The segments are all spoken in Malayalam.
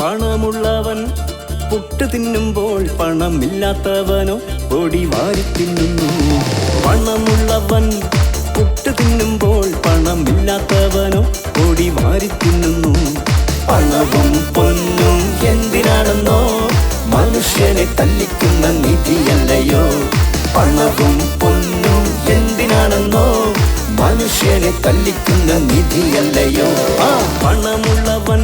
പണമുള്ളവൻ പുട്ട് തിന്നുമ്പോൾ പണമില്ലാത്തവനോ പൊടി വാരി തിന്നുന്നു. പണമുള്ളവൻ പുട്ട് തിന്നുമ്പോൾ പണമില്ലാത്തവനോ പൊടി വാരി തിന്നുന്നു. പണവും പൊന്നും എന്തിനാണെന്നോ മനുഷ്യനെ തല്ലിക്കുന്ന നിധിയല്ലയോ. പണവും പൊന്നും എന്തിനാണെന്നോ മനുഷ്യനെ തല്ലിക്കുന്ന നിധിയല്ലയോ. പണമുള്ളവൻ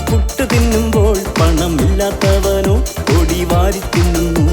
പുട്ട് തിന്നുമ്പോൾ പണമില്ലാത്തവനോ പൊടി വാരി തിന്നുന്നു.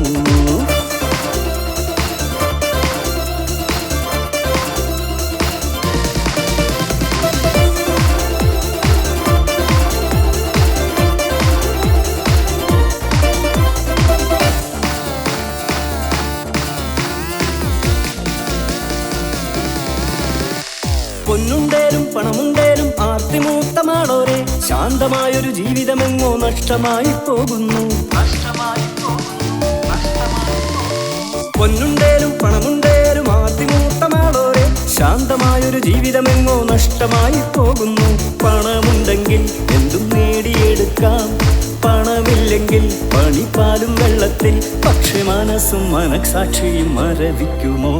പൊന്നുണ്ടേലും പണമുണ്ടേലും ആർത്തിമൂത്തമാണോരെ ശാന്തമായൊരു ജീവിതമെങ്ങോ നഷ്ടമായി പോകുന്നു. പൊന്നുണ്ടേലും പണമുണ്ടേലും ആർത്തിമൂത്തമാണോരെ ശാന്തമായൊരു ജീവിതമെങ്ങോ നഷ്ടമായി പോകുന്നു. പണമുണ്ടെങ്കിൽ എന്തും നേടിയെടുക്കാം, പണമില്ലെങ്കിൽ പണിപ്പാലും വെള്ളത്തിൽ. പക്ഷെ മനസ്സും മനസാക്ഷിയും മരവിക്കുമോ?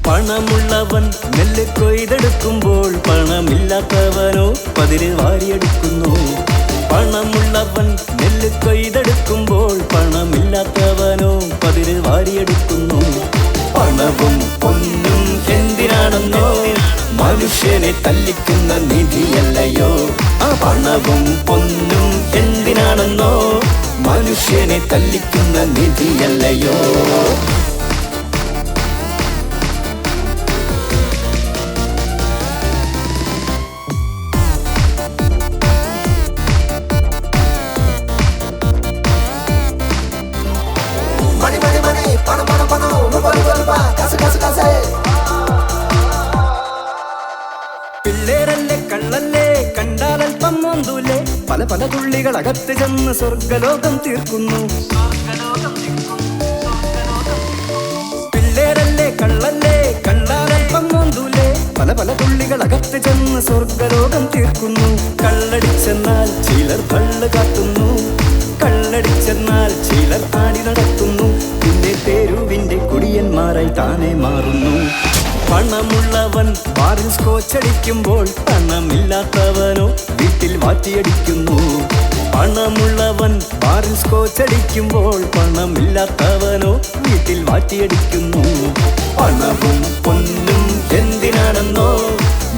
പണമുള്ളവൻ നെല്ല് കൊയ്തെടുക്കുമ്പോൾ പണമില്ലാത്തവനോ പതിര് വാരിയെടുക്കുന്നു. പണമുള്ളവൻ നെല്ല് കൊയ്തെടുക്കുമ്പോൾ പണമില്ലാത്തവനോ പതിര് വാരിയെടുക്കുന്നു. പണവും പൊന്നും എന്തിനാണെന്നോ മനുഷ്യനെ തല്ലിക്കുന്ന നിധിയല്ലയോ. പണവും പൊന്നും എന്തിനാണെന്നോ മനുഷ്യനെ തല്ലിക്കുന്ന നിധിയല്ലയോ. പിള്ളേരല്ലേ കള്ളല്ലേ കണ്ടാലൽപ്പം മോന്തൂലേ, പല പല തുള്ളികൾ അകത്ത് ചെന്ന് സ്വർഗലോകം തീർക്കുന്നു. പിള്ളേരല്ലേ കള്ളല്ലേ കണ്ടാലൽപ്പം മോന്തൂലേ, പല പല തുള്ളികൾ അകത്ത് ചെന്ന് സ്വർഗലോകം തീർക്കുന്നു. കള്ളടിച്ചെന്നാൽ ചിലർ കള്ള് കാട്ടുന്നു, കള്ളടിച്ചെന്നാൽ ചിലർ ആടി നടക്കുന്നു. പിന്നെ തെരുവിന്റെ കുടിയന്മാരായി താനെ മാറുന്നു. പണമുള്ളവൻ ബാറിൽ സ്കോച്ചടിക്കുമ്പോൾ പണമില്ലാത്തവനോ വീട്ടിൽ വാറ്റിയടിക്കുന്നു. പണമുള്ളവൻ ബാറിൽ സ്കോച്ചടിക്കുമ്പോൾ പണമില്ലാത്തവനോ വീട്ടിൽ വാറ്റിയടിക്കുന്നു. പണവും പൊന്നും എന്തിനാണെന്നോ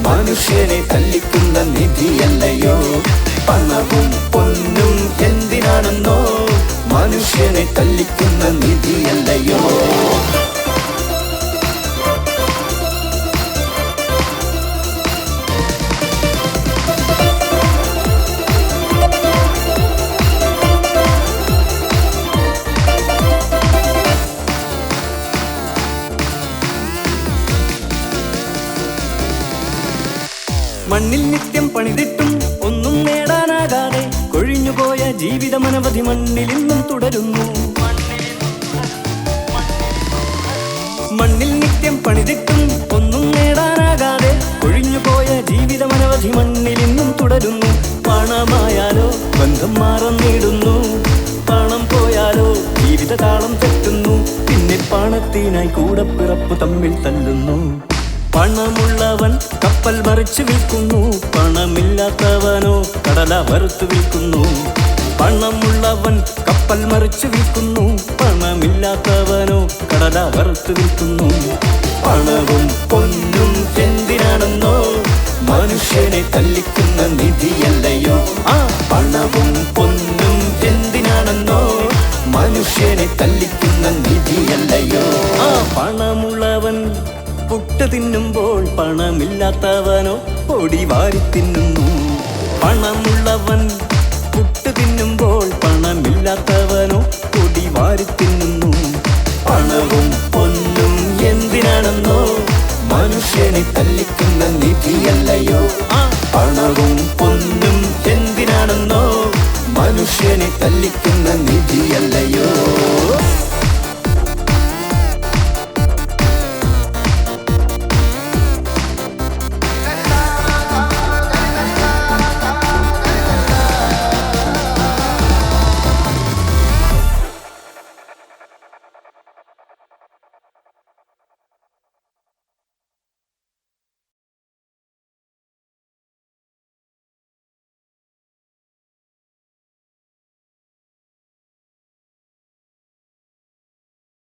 മനുഷ്യനെ തല്ലിക്കുന്ന നിധിയല്ലയോ. പണവും പൊന്നും എന്തിനാണെന്നോ മനുഷ്യനെ തല്ലിക്കുന്ന നിധിയല്ലയോ. മണ്ണിൽ നിത്യം പണിതിട്ടും ഒന്നും നേടാനാകാതെ കൊഴിഞ്ഞുപോയ ജീവിതം അനവധി മണ്ണിൽ ഇന്നും തുടരുന്നു. മണ്ണിൽ നിത്യം പണിതിട്ടും ഒന്നും നേടാനാകാതെ കൊഴിഞ്ഞുപോയ ജീവിതം അനവധി മണ്ണിൽ ഇന്നും തുടരുന്നു. പണമായാലോ ബന്ധം മാറന്നിടുന്നു, പണം പോയാലോ ജീവിതതാളം തെറ്റുന്നു. പിന്നെ പണത്തിനായി കൂടപ്പിറപ്പ് തമ്മിൽ തല്ലുന്നു. പണമുള്ളവൻ കപ്പൽ മറിച്ചു വിൽക്കുന്നു, പണമില്ലാത്തവനോ കടല വറുത്തു വിൽക്കുന്നു. പണമുള്ളവൻ കപ്പൽ മറിച്ചു വിൽക്കുന്നു, പണമില്ലാത്തവനോ കടല വറുത്തു വിൽക്കുന്നു. പണവും പൊന്നും എന്തിനാണെന്നോ മനുഷ്യനെ തല്ലിക്കുന്ന നിധിയല്ലയോ. പണവും പൊന്നും എന്തിനാണെന്നോ മനുഷ്യനെ തല്ലിക്കുന്ന നിധിയല്ലയോ. പണമുള്ളവൻ പുട്ട് തിന്നുമ്പോൾ പണമില്ലാത്തവനോ പൊടി വാരി തിന്നുന്നു. പണമുള്ളവൻ പുട്ട് തിന്നുമ്പോൾ പണമില്ലാത്തവനോ കൊടി വാരി തിന്നുന്നു. പണവും പൊന്നും എന്തിനാണെന്നോ മനുഷ്യനെ തല്ലിക്കുന്ന നിധിയല്ലയോ. പണവും പൊന്നും എന്തിനാണെന്നോ മനുഷ്യനെ തല്ലിക്കുന്ന നിധിയല്ല.